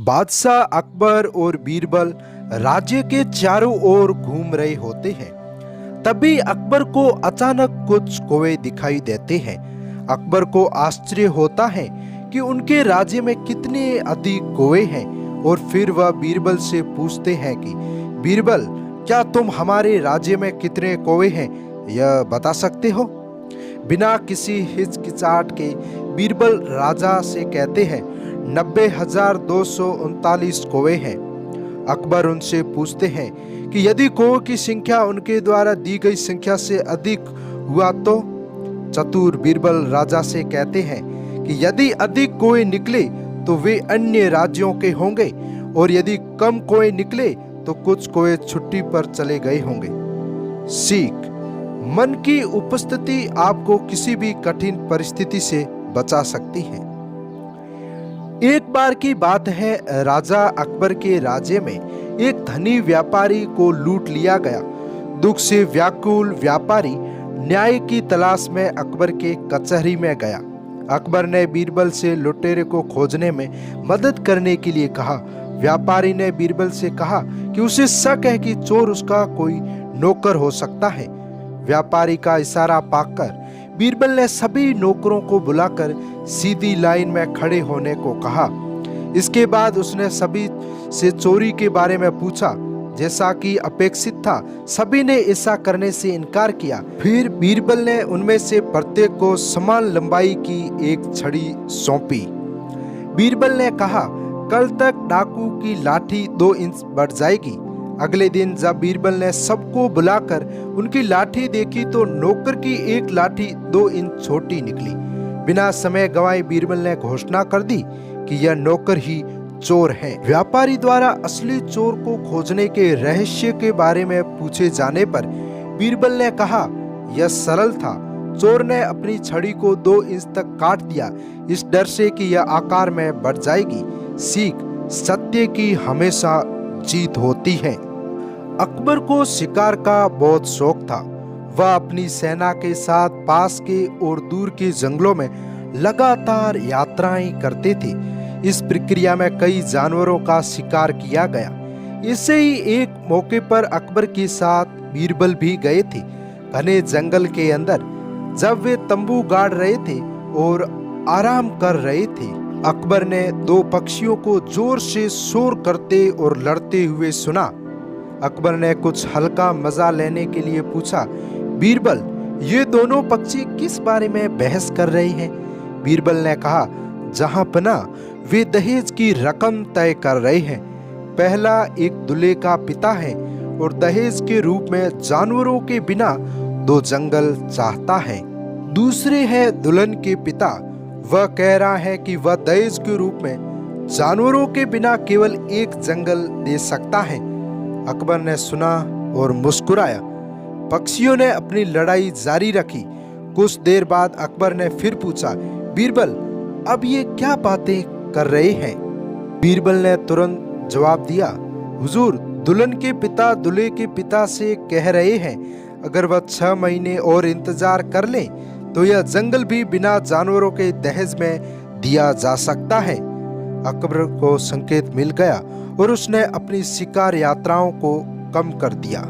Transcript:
बादशाह अकबर और बीरबल राज्य के चारों ओर घूम रहे होते हैं। तभी अकबर को अचानक कुछ कौवे दिखाई देते हैं। अकबर को आश्चर्य होता है कि उनके राज्य में कितने अधिक कौवे हैं और फिर वह बीरबल से पूछते हैं कि बीरबल, क्या तुम हमारे राज्य में कितने कौवे हैं यह बता सकते हो? बिना किसी हिचकिचाहट के बीरबल राजा से कहते हैं 90,239 कौवे हैं। अकबर उनसे पूछते हैं कि यदि कौवे की संख्या उनके द्वारा दी गई संख्या से अधिक हुआ तो? चतुर बीरबल राजा से कहते हैं कि यदि अधिक कौवे निकले तो वे अन्य राज्यों के होंगे और यदि कम कौवे निकले तो कुछ कौवे छुट्टी पर चले गए होंगे। सीख: मन की उपस्थिति आपको किसी भी कठिन परिस्थिति से बचा सकती है। एक बार की बात है, राजा अकबर के राज्य में एक धनी व्यापारी को लूट लिया गया। दुख से व्याकुल व्यापारी न्याय की तलाश में अकबर के कचहरी में गया। अकबर ने बीरबल से लुटेरे को खोजने में मदद करने के लिए कहा। व्यापारी ने बीरबल से कहा कि उसे शक है कि चोर उसका कोई नौकर हो सकता है। व्यापारी का इशारा पाकर बीरबल ने सभी नौकरों को बुलाकर सीधी लाइन में खड़े होने को कहा। इसके बाद उसने सभी से चोरी के बारे में पूछा। जैसा कि अपेक्षित था, सभी ने ऐसा करने से इनकार किया। फिर बीरबल ने उनमें से प्रत्येक को समान लंबाई की एक छड़ी सौंपी। बीरबल ने कहा, कल तक डाकू की लाठी 2 इंच बढ़ जाएगी। अगले दिन जब बीरबल ने सबको बुलाकर उनकी लाठी देखी तो नौकर की एक लाठी 2 इंच छोटी निकली। बिना समय गंवाए बीरबल ने घोषणा कर दी कि यह नौकर ही चोर है। व्यापारी द्वारा असली चोर को खोजने के रहस्य के बारे में पूछे जाने पर बीरबल ने कहा, यह सरल था। चोर ने अपनी छड़ी को 2 इंच तक काट दिया, इस डर से कि यह आकार में बढ़ जाएगी। सीख: सत्य की हमेशा जीत होती है। अकबर को शिकार का बहुत शौक था। वह अपनी सेना के साथ पास के और दूर के जंगलों में लगातार यात्राएं करते थे। इस प्रक्रिया में कई जानवरों का शिकार किया गया। इससे ही एक मौके पर अकबर के साथ बीरबल भी गए थे। घने जंगल के अंदर जब वे तंबू गाड़ रहे थे और आराम कर रहे थे, अकबर ने 2 पक्षियों को जोर से शोर करते और लड़ते हुए सुना। अकबर ने कुछ हल्का मजा लेने के लिए पूछा, बीरबल, ये दोनों पक्षी किस बारे में बहस कर रहे हैं? बीरबल ने कहा, जहां पना वे दहेज की रकम तय कर रहे हैं। पहला एक दूल्हे का पिता है और दहेज के रूप में जानवरों के बिना 2 जंगल चाहता है। दूसरे है दुल्हन के पिता। वह कह रहा है कि वह दहेज के रूप में जानवरों के बिना केवल 1 जंगल दे सकता है। अकबर ने सुना और मुस्कुराया। पक्षियों ने अपनी लड़ाई जारी रखी। कुछ देर बाद अकबर ने फिर पूछा, बीरबल, अब ये क्या बातें कर रहे हैं? बीरबल ने तुरंत जवाब दिया, हुजूर, दुल्हन के पिता दूल्हे के पिता से कह रहे हैं अगर वह 6 महीने और इंतजार कर ले तो यह जंगल भी बिना जानवरों के दहेज में दिया जा सकता है। अकबर को संकेत मिल गया और उसने अपनी शिकार यात्राओं को कम कर दिया।